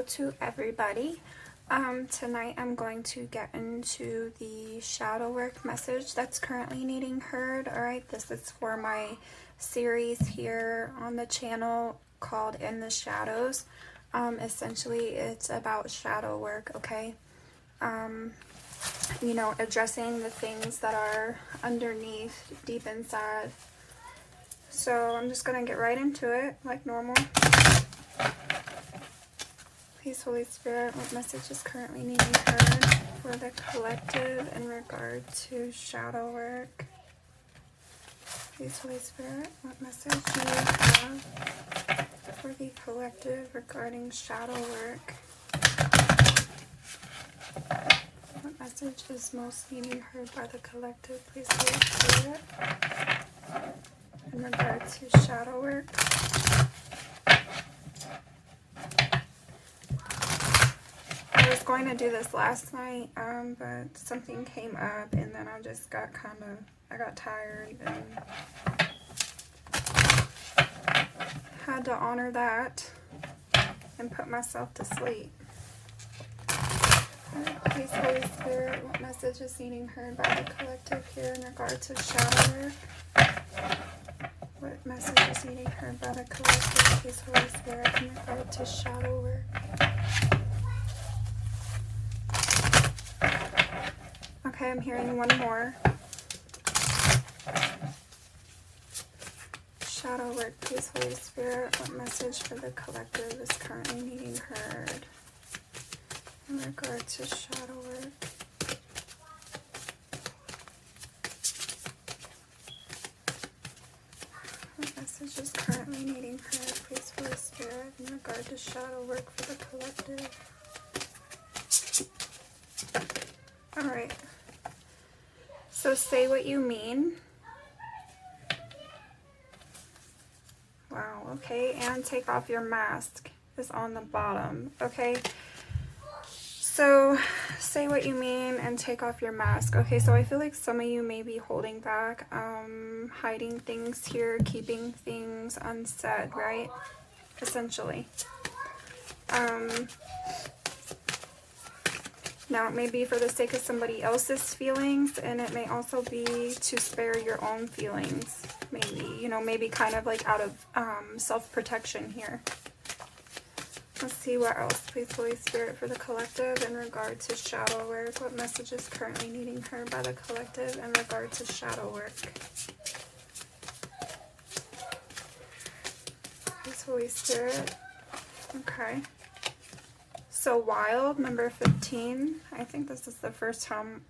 to everybody. Tonight I'm going to get into the shadow work message that's currently needing heard. Alright, this is for my series here on the channel called In the Shadows. Essentially it's about shadow work, okay? You know, addressing the things that are underneath, deep inside. So I'm just going to get right into it like normal. Please, Holy Spirit, what message is currently needing heard for the collective in regard to shadow work? Please, Holy Spirit, what message do you have for the collective regarding shadow work? What message is most needing heard by the collective? Please, Holy Spirit, in regard to shadow work. I was going to do this last night, but something came up and then I just got I got tired and had to honor that and put myself to sleep. Please, Holy Spirit, what message is needing heard by the collective here in regard to shadow work? What message is needing heard by the collective, please, Holy Spirit, in regard to shadow work? Okay, I'm hearing one more. Shadow work, please, Holy Spirit. What message for the collective is currently needing heard in regard to shadow work? What message is currently needing heard, please, Holy Spirit, in regard to shadow work for the collective? Alright. So say what you mean. Wow, okay, and take off your mask is on the bottom, okay? So say what you mean and take off your mask. Okay, so I feel like some of you may be holding back, hiding things here, keeping things unsaid, right? Essentially. Now, it may be for the sake of somebody else's feelings, and it may also be to spare your own feelings. Maybe, you know, maybe kind of like out of self-protection here. Let's see what else, please, Holy Spirit, for the collective in regard to shadow work. What message is currently needing heard by the collective in regard to shadow work? Please, Holy Spirit. Okay. So wild, number 15. I think this is the first time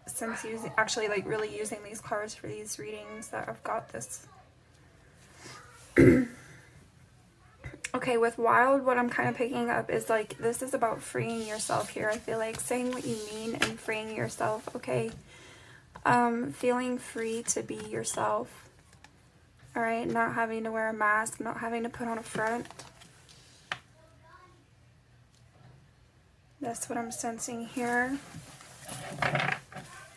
since actually really using these cards for these readings that I've got this. Okay, with wild, what I'm kind of picking up is like, this is about freeing yourself here. I feel like saying what you mean and freeing yourself, okay? Feeling free to be yourself. Alright, not having to wear a mask, not having to put on a front. That's what I'm sensing here.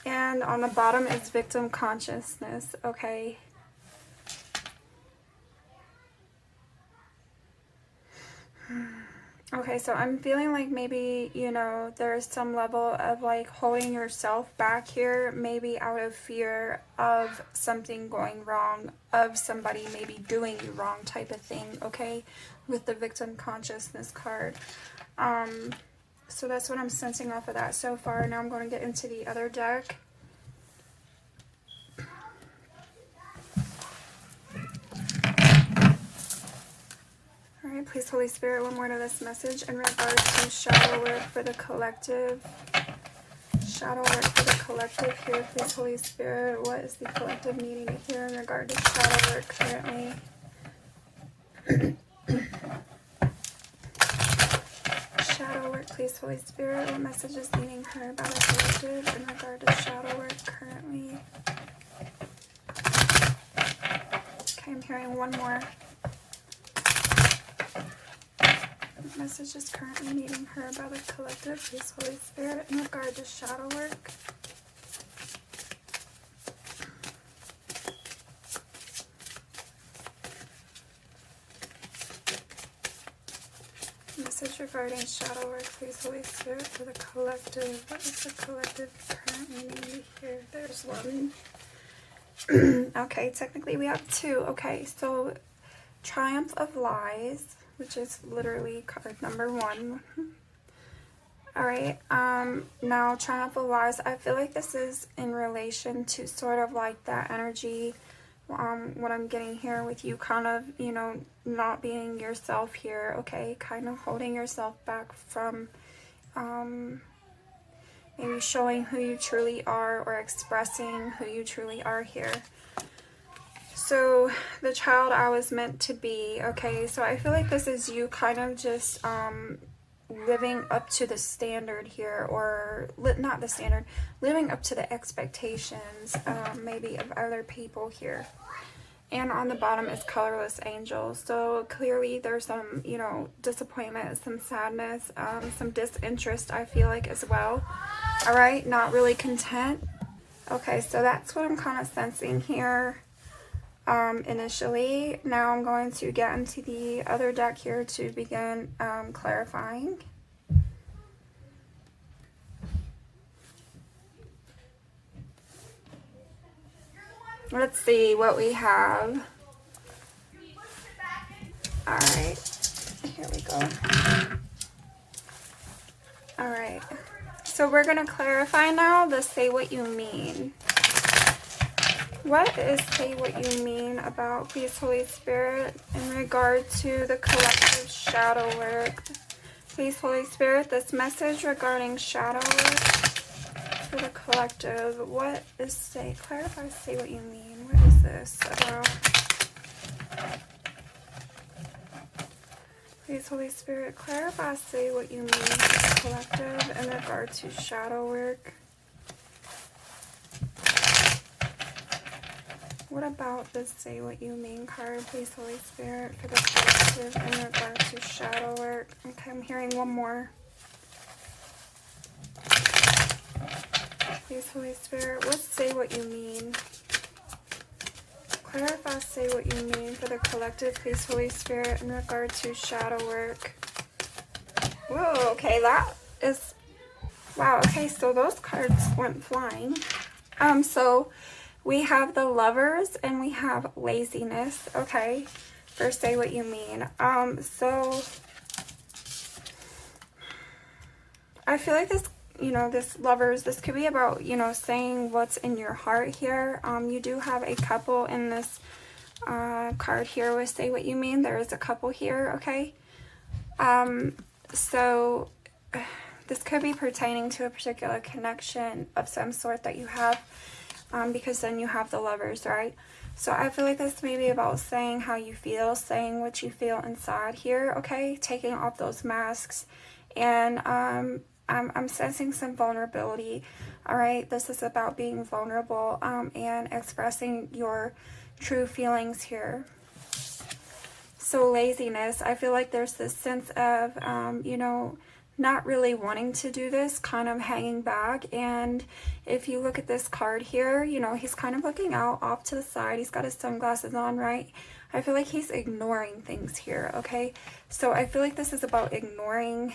And on the bottom is victim consciousness, okay? Okay, so I'm feeling like maybe, you know, there's some level of like holding yourself back here, maybe out of fear of something going wrong, of somebody maybe doing you wrong type of thing, okay? With the victim consciousness card. So that's what I'm sensing off of that so far. Now I'm going to get into the other deck. Alright, please, Holy Spirit, one more to this message in regards to shadow work for the collective. Shadow work for the collective here, please, Holy Spirit. What is the collective needing to hear in regard to shadow work currently? Shadow work, please, Holy Spirit. What message is needing heard by the collective in regard to shadow work currently? Okay, I'm hearing one more. What message is currently needing heard by the collective, please, Holy Spirit, in regard to shadow work? message regarding shadow work, please, Holy Spirit, for the collective. What is the collective currently needed here? There's one. Okay, technically we have two. Okay, so Triumph of Lies, which is literally card number 1. Alright, now Triumph of Lies, I feel like this is in relation to sort of like that energy, what I'm getting here with you kind of, you know, not being yourself here, okay, kind of holding yourself back from, maybe showing who you truly are or expressing who you truly are here. So, the child I was meant to be, okay, so I feel like this is you kind of just, living up to the standard here, or not the standard, living up to the expectations, maybe of other people here. And on the bottom is Colorless Angel. So clearly there's some, you know, disappointment, some sadness, some disinterest, I feel like, as well. All right, not really content. Okay, so that's what I'm kind of sensing here. Initially. Now I'm going to get into the other deck here to begin clarifying. Let's see what we have. Alright, here we go. Alright, so we're going to clarify now the say what you mean. What is say what you mean about, please, Holy Spirit, in regard to the collective shadow work? Please, Holy Spirit, this message regarding shadow work for the collective. What is say? Clarify, say what you mean. What is this about? Please, Holy Spirit, clarify, say what you mean for the collective in regard to shadow work. What about this say what you mean card, please, Holy Spirit, for the collective in regard to shadow work? Okay, I'm hearing one more. Please, Holy Spirit, what say what you mean? Clarify, say what you mean for the collective, please, Holy Spirit, in regard to shadow work. Whoa, okay, that is... Wow, okay, so those cards went flying. So we have the Lovers and we have Laziness, okay, for say what you mean. So I feel like this, you know, this Lovers, this could be about, you know, saying what's in your heart here. You do have a couple in this card here with say what you mean. There is a couple here, okay? So this could be pertaining to a particular connection of some sort that you have, because then you have the Lovers, right? So I feel like this may be about saying how you feel, saying what you feel inside here, okay? Taking off those masks. And I'm sensing some vulnerability, all right? This is about being vulnerable and expressing your true feelings here. So Laziness, I feel like there's this sense of, you know, not really wanting to do this, kind of hanging back. And if you look at this card here, you know, he's kind of looking out off to the side. He's got his sunglasses on, right? I feel like he's ignoring things here, okay? So I feel like this is about ignoring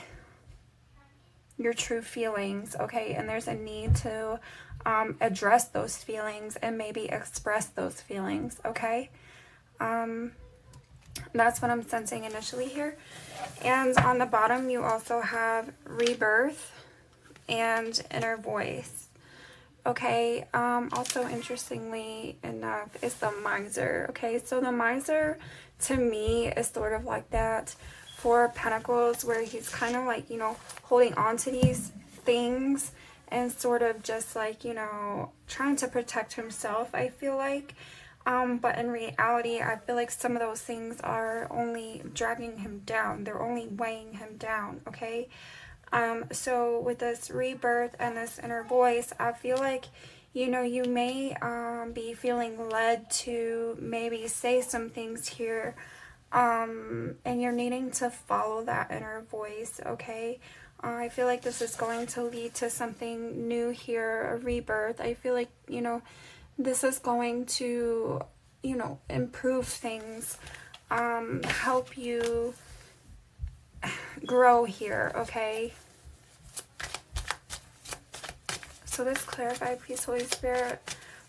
your true feelings, okay? And there's a need to address those feelings and maybe express those feelings, okay? That's what I'm sensing initially here. And on the bottom, you also have Rebirth and Inner Voice. Okay, also interestingly enough is the Miser. Okay, so the Miser to me is sort of like that Four of Pentacles, where he's kind of like, you know, holding on to these things and sort of just like, you know, trying to protect himself, I feel like. But in reality, I feel like some of those things are only dragging him down. They're only weighing him down, okay? So with this Rebirth and this Inner Voice, I feel like, you know, you may be feeling led to maybe say some things here, and you're needing to follow that inner voice, okay? I feel like this is going to lead to something new here, a rebirth. I feel like, you know, this is going to, you know, improve things, help you grow here, okay? So let's clarify, please, Holy Spirit.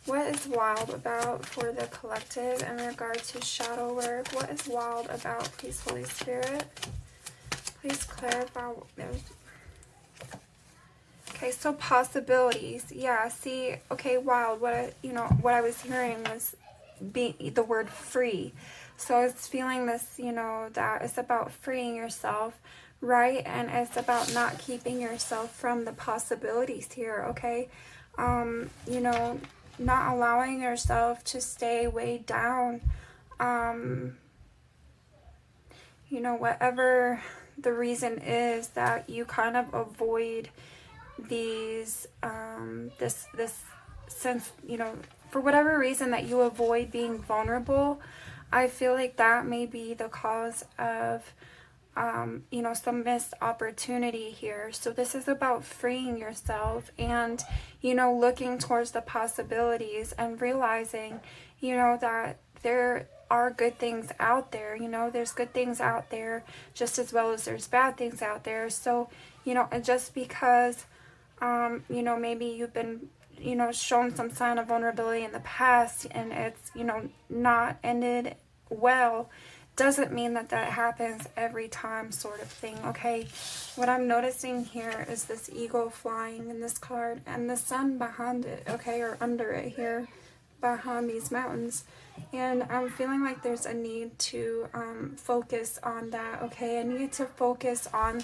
What is wild about for the collective in regard to shadow work? What is wild about, please, Holy Spirit? Please clarify. Okay, so possibilities. Yeah, see, okay, wild. What I was hearing was the word free. So it's feeling this, that it's about freeing yourself, right? And it's about not keeping yourself from the possibilities here, okay? Not allowing yourself to stay weighed down. Whatever the reason is that you kind of avoid these, this sense, for whatever reason that you avoid being vulnerable, I feel like that may be the cause of, some missed opportunity here. So this is about freeing yourself and, looking towards the possibilities and realizing, that there are good things out there. There's good things out there just as well as there's bad things out there. So, and just because, maybe you've been, shown some sign of vulnerability in the past and it's, not ended well, doesn't mean that happens every time, sort of thing, okay? What I'm noticing here is this eagle flying in this card and the sun behind it, okay, or under it here behind these mountains. And I'm feeling like there's a need to focus on that, okay? I need to focus on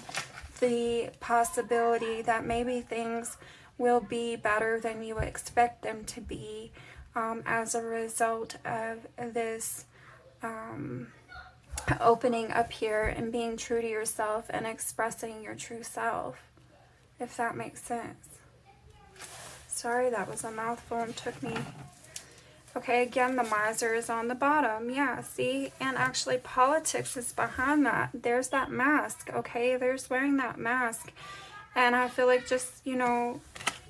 the possibility that maybe things will be better than you expect them to be as a result of this opening up here and being true to yourself and expressing your true self, if that makes sense. Sorry, that was a mouthful and took me. Okay, again, the miser is on the bottom. Yeah, see? And actually, politics is behind that. There's that mask, okay? There's wearing that mask. And I feel like just,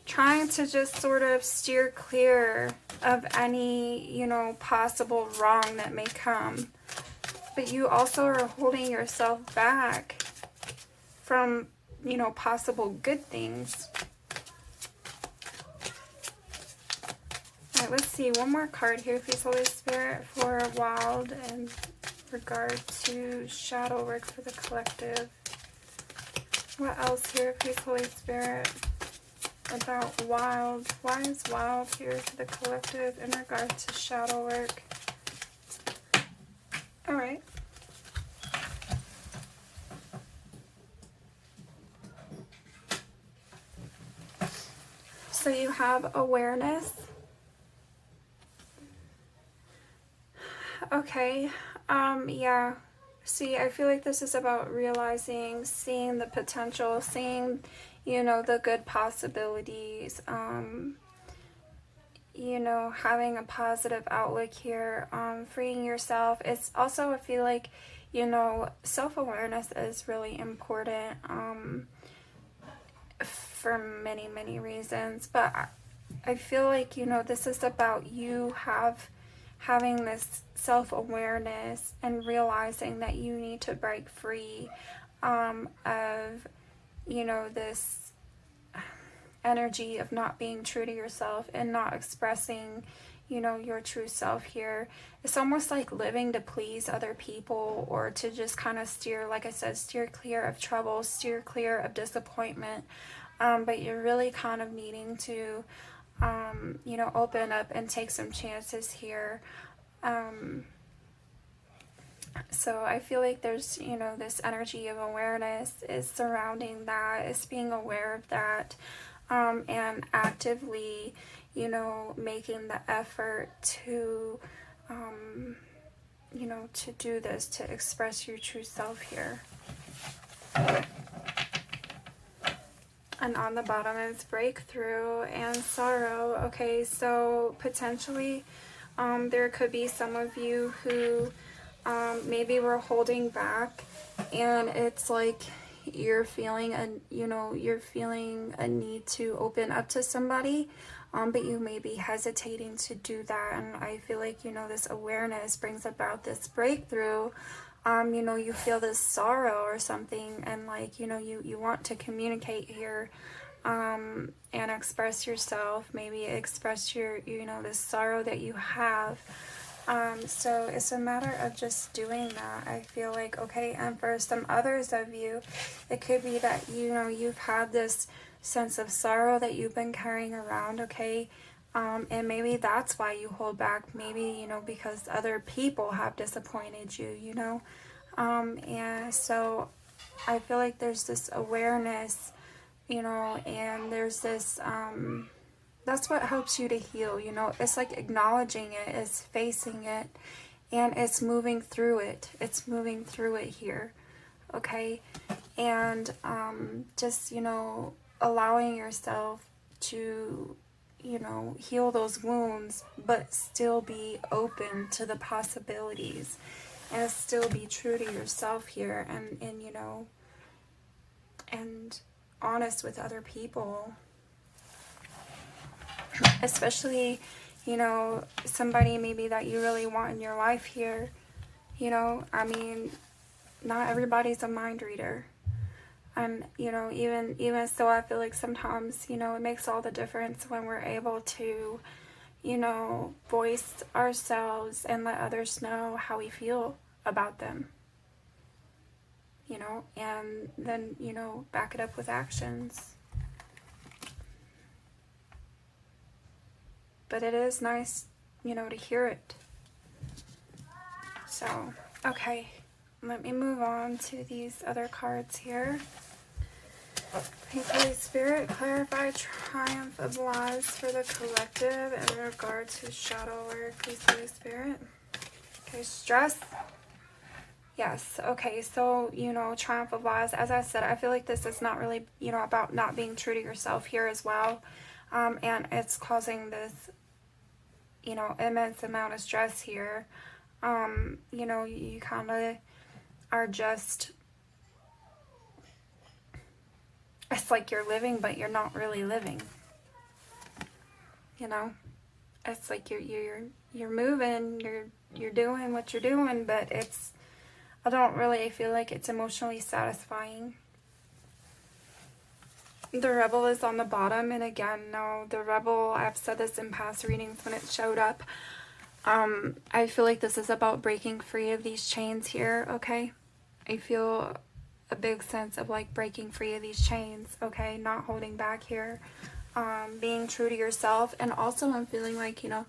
trying to just sort of steer clear of any, possible wrong that may come. But you also are holding yourself back from, possible good things. Alright, let's see. One more card here, please, Holy Spirit, for wild in regard to shadow work for the collective. What else here, please, Holy Spirit, about wild? Why is wild here for the collective in regard to shadow work? Alright. So you have awareness. Okay. Yeah. See, I feel like this is about realizing, seeing the potential, seeing, the good possibilities, having a positive outlook here, freeing yourself. It's also, I feel like, self-awareness is really important, for many, many reasons, but I feel like, this is about you having this self-awareness and realizing that you need to break free of, this energy of not being true to yourself and not expressing, your true self here. It's almost like living to please other people or to just kind of steer, like I said, steer clear of trouble, steer clear of disappointment. But you're really kind of needing to, open up and take some chances here. So I feel like there's, this energy of awareness is surrounding that, is being aware of that, and actively, making the effort to, to do this, to express your true self here. And on the bottom is breakthrough and sorrow. Okay, so potentially there could be some of you who maybe were holding back, and it's like you're feeling a need to open up to somebody, but you may be hesitating to do that. And I feel like, you know, this awareness brings about this breakthrough. You know, you feel this sorrow or something, and like, you know, you want to communicate here, and express yourself, maybe express your, you know, this sorrow that you have. So it's a matter of just doing that, I feel like, okay? And for some others of you, it could be that, you know, you've had this sense of sorrow that you've been carrying around, okay? And maybe that's why you hold back. Maybe, you know, because other people have disappointed you, you know? And so I feel like there's this awareness, you know, and there's this, that's what helps you to heal, you know? It's like acknowledging it, it's facing it, and it's moving through it. It's moving through it here, okay? And just, you know, allowing yourself to, you know, heal those wounds, but still be open to the possibilities, and still be true to yourself here, and you know, and honest with other people, especially, you know, somebody maybe that you really want in your life here. You know, I mean, not everybody's a mind reader. And, you know, even so, I feel like sometimes, you know, it makes all the difference when we're able to, you know, voice ourselves and let others know how we feel about them, you know, and then, you know, back it up with actions. But it is nice, you know, to hear it. So, okay, let me move on to these other cards here. Thank you, Holy Spirit. Clarify triumph of lies for the collective in regard to shadow work, please, Holy Spirit. Okay, stress. Yes, okay, so, you know, triumph of lies. As I said, I feel like this is not really, you know, about not being true to yourself here as well. And it's causing this, you know, immense amount of stress here. You know, you kind of are just, it's like you're living, but you're not really living. You know, it's like you're moving, you're doing what you're doing, but it's, I don't really feel like it's emotionally satisfying. The Rebel is on the bottom, and again, no, the Rebel, I've said this in past readings when it showed up. I feel like this is about breaking free of these chains here, okay? I feel a big sense of like breaking free of these chains, okay? Not holding back here, being true to yourself, and also I'm feeling like, you know,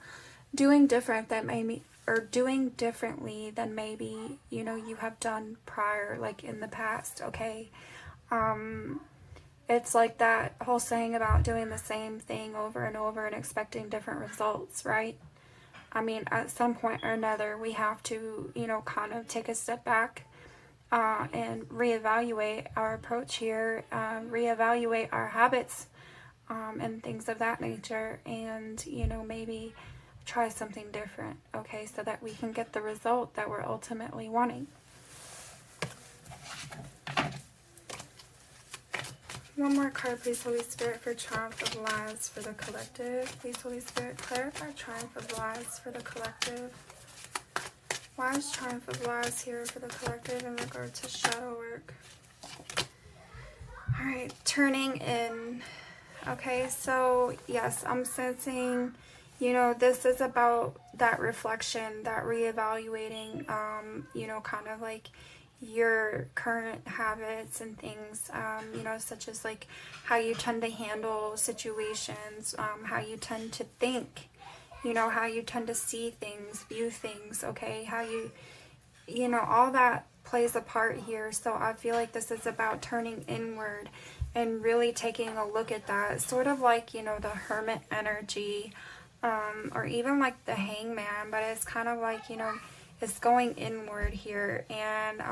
doing different that maybe, or doing differently than maybe, you know, you have done prior, like in the past, okay? It's like that whole saying about doing the same thing over and over and expecting different results, right? I mean, at some point or another, we have to, you know, kind of take a step back and reevaluate our approach here, reevaluate our habits and things of that nature, and, you know, maybe try something different, okay, so that we can get the result that we're ultimately wanting. One more card, please, Holy Spirit, for triumph of lies for the collective. Please, Holy Spirit, clarify triumph of lies for the collective. Why is triumph of lies here for the collective in regard to shadow work? Alright, turning in. Okay, so yes, I'm sensing, you know, this is about that reflection, that reevaluating, you know, kind of like your current habits and things, you know, such as like how you tend to handle situations, how you tend to think, you know, how you tend to see things, view things, okay, how you know, all that plays a part here. So I feel like this is about turning inward and really taking a look at that, sort of like, you know, the Hermit energy, or even like the Hangman, but it's kind of like, you know, it's going inward here, and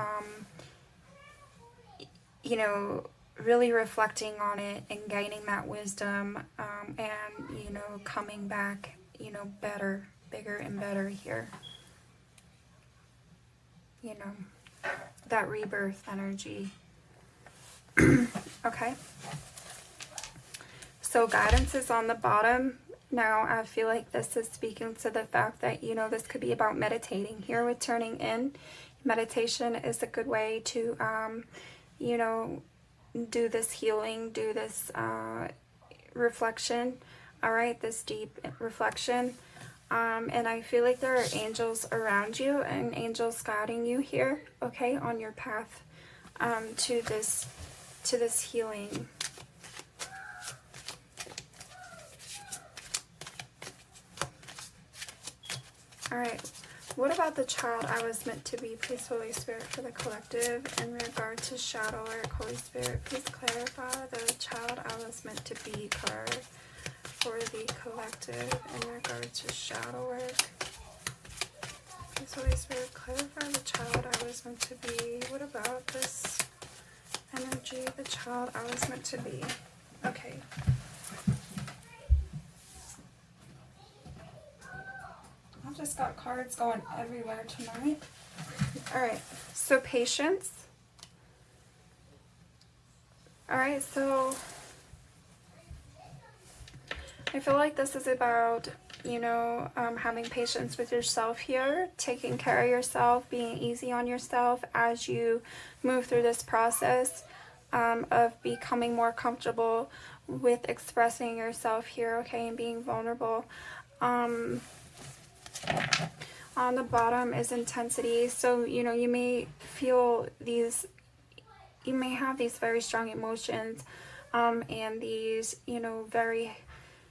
you know, really reflecting on it and gaining that wisdom, and, you know, coming back, you know, better, bigger and better here. You know, that rebirth energy. Okay. So guidance is on the bottom. Now, I feel like this is speaking to the fact that, you know, this could be about meditating. Here with turning in, meditation is a good way to, you know, do this healing, do this reflection, all right, this deep reflection. And I feel like there are angels around you and angels guiding you here, okay, on your path to this healing. All right, what about the child I was meant to be? Please, Holy Spirit, for the collective in regard to shadow work. Holy Spirit, please clarify the child I was meant to be card for the collective in regard to shadow work. Please, Holy Spirit, clarify the child I was meant to be. What about this energy, the child I was meant to be? Okay. I've just got cards going everywhere tonight. Alright, so patience. Alright, so I feel like this is about, you know, having patience with yourself here, taking care of yourself, being easy on yourself as you move through this process of becoming more comfortable with expressing yourself here, okay, and being vulnerable. On the bottom is intensity. So, you know, you may feel these, you may have these very strong emotions and these, you know, very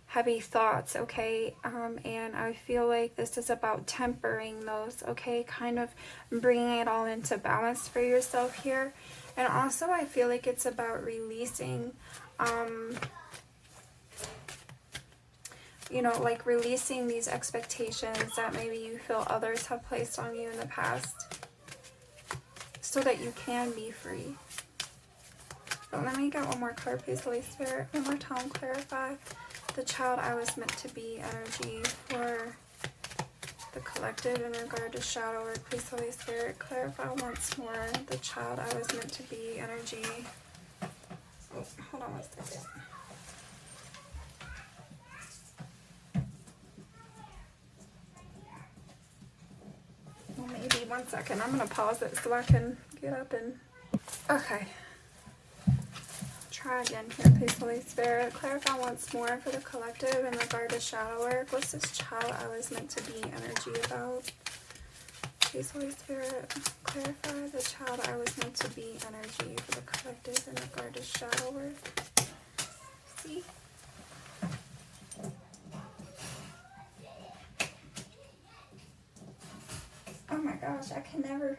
heavy thoughts, okay? And I feel like this is about tempering those, okay? Kind of bringing it all into balance for yourself here. And also I feel like it's about releasing, you know, like releasing these expectations that maybe you feel others have placed on you in the past so that you can be free. But let me get one more card, please, Holy Spirit. One more time, clarify the child I was meant to be energy for the collective in regard to shadow work. Please, Holy Spirit, clarify once more the child I was meant to be energy. Oh, hold on one second. Well, maybe 1 second. I'm going to pause it so I can get up and... Okay. Try again here, please, Holy Spirit. Clarify once more for the collective in regard to shadow work. What's this child I was meant to be energy about? Please, Holy Spirit, clarify the child I was meant to be energy for the collective in regard to shadow work. See? Oh my gosh, I can never...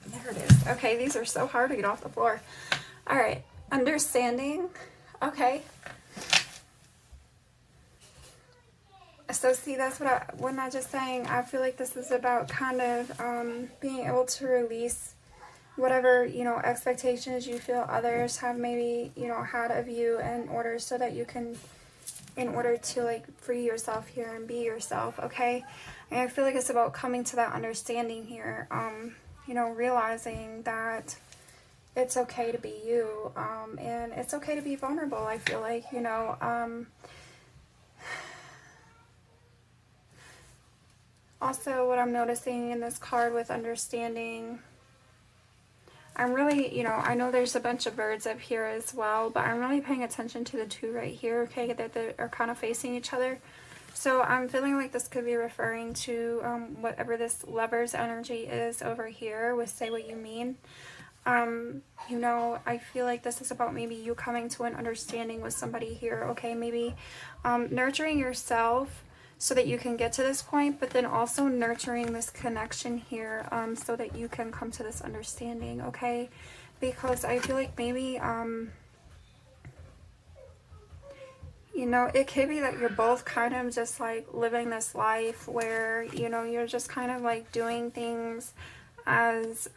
There it is. Okay, these are so hard to get off the floor. Alright, understanding. Okay. So see, that's what I just saying. I feel like this is about kind of being able to release whatever, you know, expectations you feel others have maybe, you know, had of you in order so that you can, in order to like free yourself here and be yourself, okay? And I feel like it's about coming to that understanding here, you know, realizing that it's okay to be you, and it's okay to be vulnerable. I feel like, you know, also what I'm noticing in this card with understanding, I'm really, you know, I know there's a bunch of birds up here as well, but I'm really paying attention to the two right here, okay, that they are kind of facing each other. So I'm feeling like this could be referring to whatever this lover's energy is over here with Say What You Mean. You know, I feel like this is about maybe you coming to an understanding with somebody here, okay? Maybe nurturing yourself so that you can get to this point, but then also nurturing this connection here so that you can come to this understanding, okay? Because I feel like maybe... you know, it could be that you're both kind of just like living this life where, you know, you're just kind of like doing things as,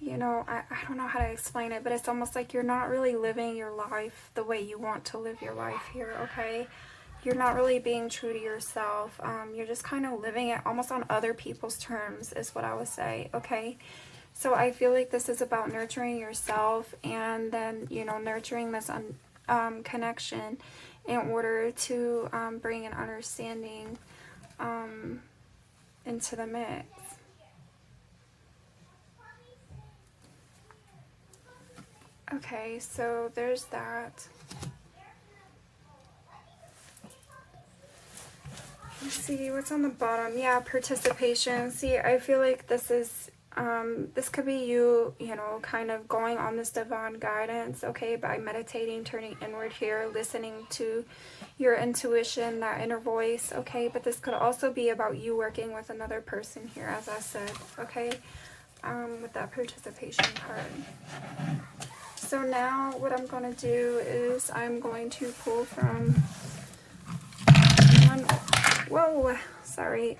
you know, I don't know how to explain it, but it's almost like you're not really living your life the way you want to live your life here, okay? You're not really being true to yourself. You're just kind of living it almost on other people's terms is what I would say, okay? So I feel like this is about nurturing yourself, and then, you know, nurturing this connection in order to bring an understanding into the mix. Okay, so there's that. Let's see what's on the bottom. Yeah, participation. See, I feel like this is this could be you, you know, kind of going on this divine guidance, okay, by meditating, turning inward here, listening to your intuition, that inner voice, okay, but this could also be about you working with another person here, as I said, okay, with that participation card. So now what I'm going to do is I'm going to pull from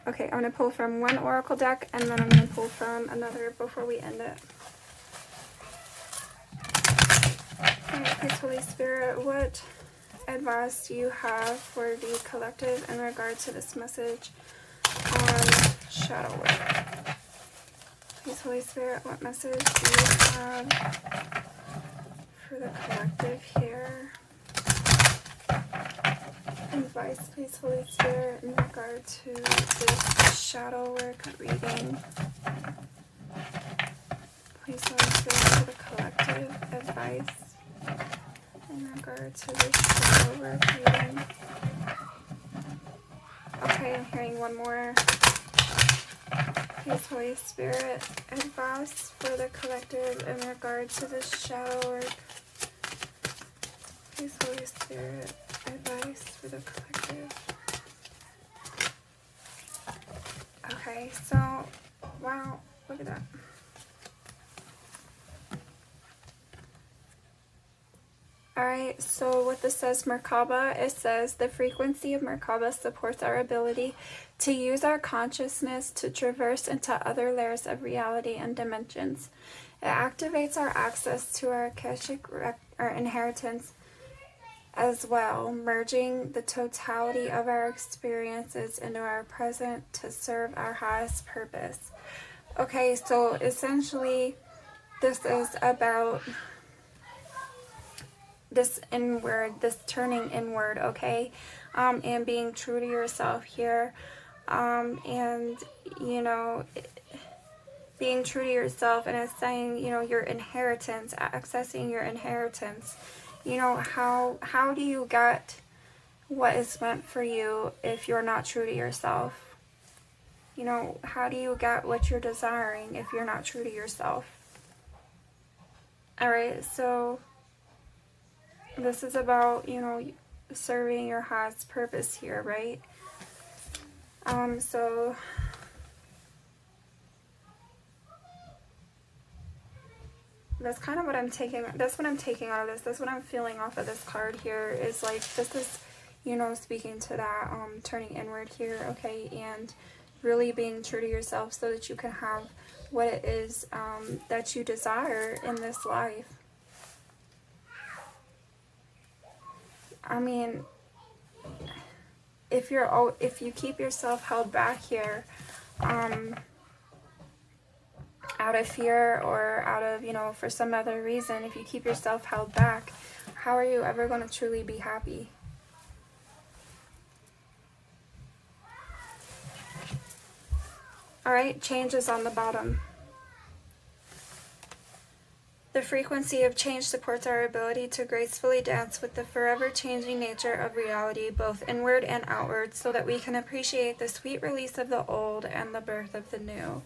okay, I'm going to pull from one oracle deck, and then I'm going to pull from another before we end it. Alright, please, Holy Spirit, what advice do you have for the collective in regard to this message on shadow work? Please, Holy Spirit, what message do you have for the collective here? Advice, please, Holy Spirit, in regard to this shadow work reading. Please, Holy Spirit, for the collective advice in regard to this shadow work reading. Okay, I'm hearing one more. Please, Holy Spirit, advice for the collective in regard to this shadow work. Please, Holy Spirit, advice for the collective. Okay, so, wow, look at that. Alright, so what this says, Merkaba, it says the frequency of Merkaba supports our ability to use our consciousness to traverse into other layers of reality and dimensions. It activates our access to our Akashic inheritance as well, merging the totality of our experiences into our present to serve our highest purpose. Okay, so essentially this is about this inward, this turning inward, okay, and being true to yourself here, and, you know, being true to yourself, and it's saying, you know, your inheritance, accessing your inheritance. You know, how do you get what is meant for you if you're not true to yourself? You know, how do you get what you're desiring if you're not true to yourself? Alright, so this is about, you know, serving your highest purpose here, right? So that's kind of what I'm taking, that's what I'm taking out of this, that's what I'm feeling off of this card here, is like, this is, you know, speaking to that, turning inward here, okay, and really being true to yourself so that you can have what it is, that you desire in this life. I mean, if you keep yourself held back here, out of fear or out of, you know, for some other reason, if you keep yourself held back, how are you ever going to truly be happy? Alright, change is on the bottom. The frequency of change supports our ability to gracefully dance with the forever changing nature of reality, both inward and outward, so that we can appreciate the sweet release of the old and the birth of the new.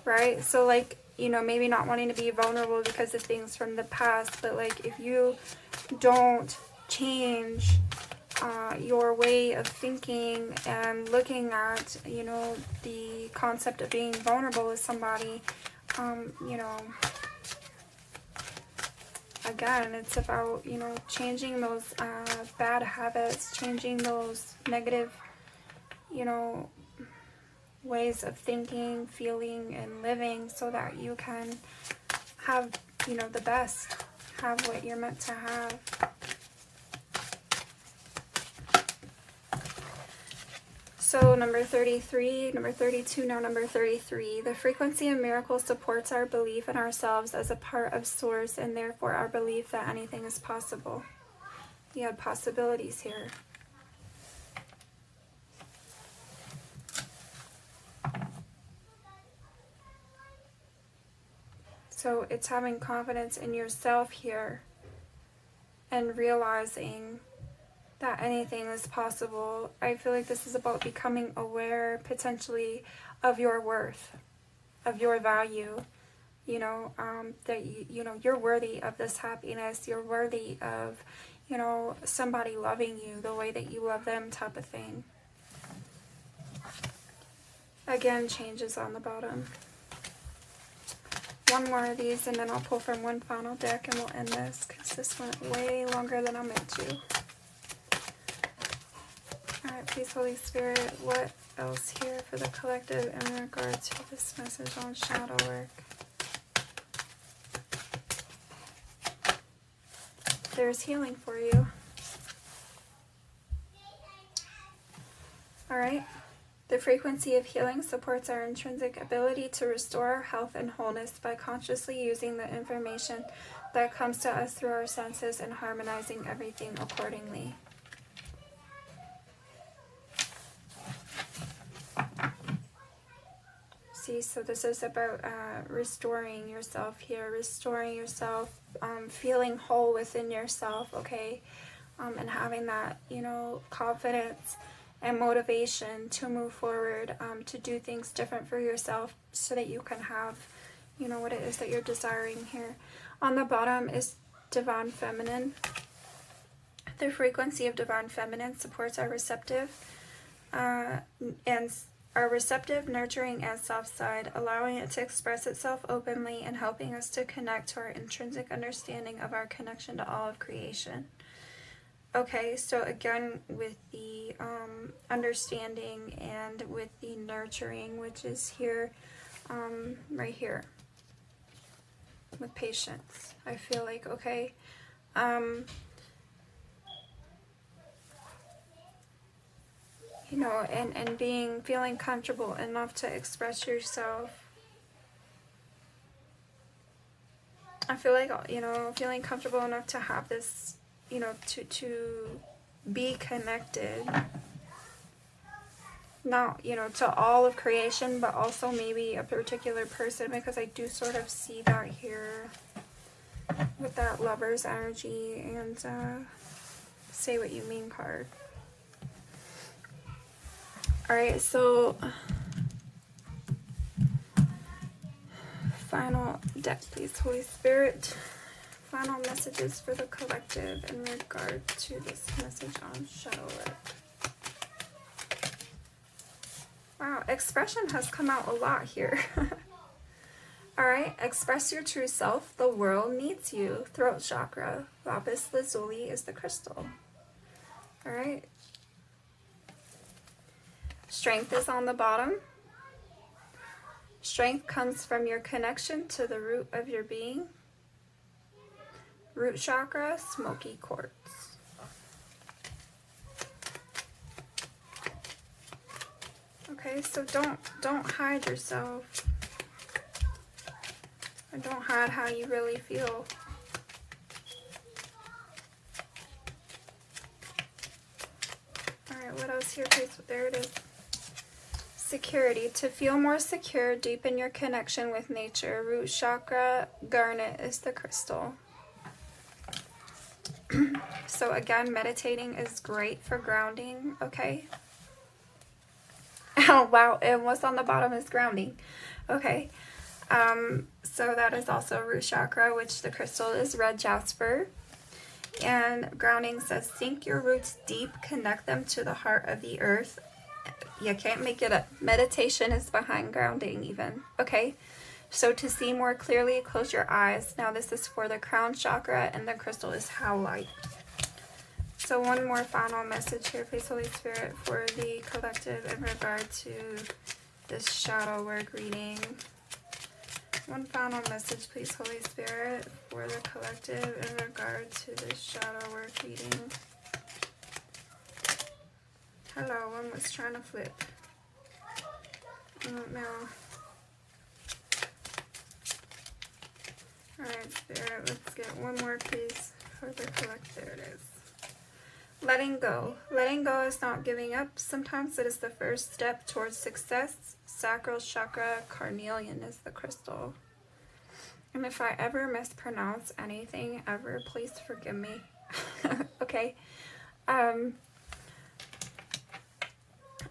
Right? So, like, you know, maybe not wanting to be vulnerable because of things from the past, but, like, if you don't change your way of thinking and looking at, you know, the concept of being vulnerable with somebody, you know, again, it's about, you know, changing those bad habits, changing those negative, you know, ways of thinking, feeling, and living so that you can have, you know, the best, have what you're meant to have. So number 33, number 32, now number 33. The frequency of miracles supports our belief in ourselves as a part of Source, and therefore our belief that anything is possible. You had possibilities here. So it's having confidence in yourself here and realizing that anything is possible. I feel like this is about becoming aware potentially of your worth, of your value, you know, that you know you're worthy of this happiness, you're worthy of, you know, somebody loving you the way that you love them, type of thing. Again, changes on the bottom. One more of these and then I'll pull from one final deck and we'll end this because this went way longer than I meant to. Alright, please Holy Spirit, what else here for the collective in regard to this message on shadow work? There's healing for you. Alright. The frequency of healing supports our intrinsic ability to restore our health and wholeness by consciously using the information that comes to us through our senses and harmonizing everything accordingly. See, so this is about restoring yourself here, restoring yourself, feeling whole within yourself, okay? And having that, you know, confidence and motivation to move forward, to do things different for yourself so that you can have, you know, what it is that you're desiring here. On the bottom is Divine Feminine. The frequency of Divine Feminine supports our receptive, nurturing, and soft side, allowing it to express itself openly and helping us to connect to our intrinsic understanding of our connection to all of creation. Okay, so again, with the understanding and with the nurturing, which is here, right here, with patience, I feel like, okay, you know, and feeling comfortable enough to express yourself. I feel like, you know, feeling comfortable enough to have this, you know, to be connected, not, you know, to all of creation, but also maybe a particular person, because I do sort of see that here with that Lover's energy and Say What You Mean card. Alright, so final deck, please, Holy Spirit. Final messages for the collective in regard to this message on shadow work. Wow, expression has come out a lot here. Alright, express your true self. The world needs you. Throat chakra. Lapis lazuli is the crystal. Alright. Strength is on the bottom. Strength comes from your connection to the root of your being. Root chakra, smoky quartz. Okay, so don't hide yourself. Or don't hide how you really feel. Alright, what else here, please? There it is. Security. To feel more secure, deepen your connection with nature. Root chakra, garnet is the crystal. So again, meditating is great for grounding, okay? Oh, wow, and what's on the bottom is grounding. Okay, so that is also root chakra, which the crystal is red jasper. And grounding says, sink your roots deep, connect them to the heart of the earth. You can't make it up. Meditation is behind grounding even, okay? So to see more clearly, close your eyes. Now this is for the crown chakra, and the crystal is howlite. So one more final message here, please, Holy Spirit, for the collective in regard to this shadow work reading. One final message, please, Holy Spirit, for the collective in regard to this shadow work reading. Hello, one was trying to flip. I don't know. Alright, Spirit, let's get one more piece for the collect. There it is. Letting go. Letting go is not giving up. Sometimes it is the first step towards success. Sacral chakra carnelian is the crystal. And if I ever mispronounce anything ever, please forgive me. Okay.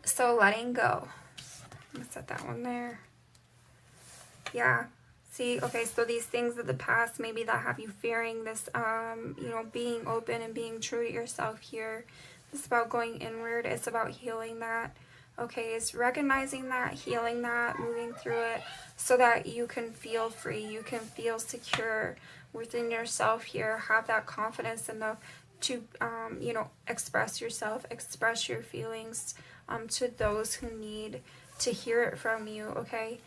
So letting go. I'm gonna set that one there. Yeah. See, okay, so these things of the past, maybe that have you fearing this, you know, being open and being true to yourself here. It's about going inward. It's about healing that. Okay, it's recognizing that, healing that, moving through it so that you can feel free. You can feel secure within yourself here. Have that confidence enough to, you know, express yourself, express your feelings to those who need to hear it from you, okay?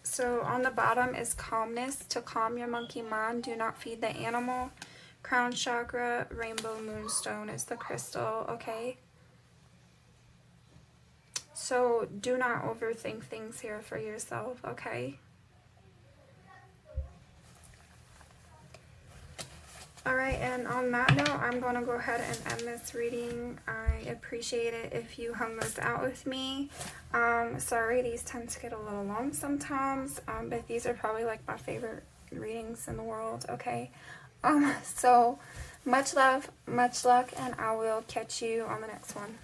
So on the bottom is calmness. To calm your monkey mind, do not feed the animal. Crown chakra, rainbow moonstone is the crystal, okay? So do not overthink things here for yourself, okay? Alright, and on that note, I'm going to go ahead and end this reading. I appreciate it if you hung this out with me. Sorry, these tend to get a little long sometimes, but these are probably like my favorite readings in the world, okay? So much love, much luck, and I will catch you on the next one.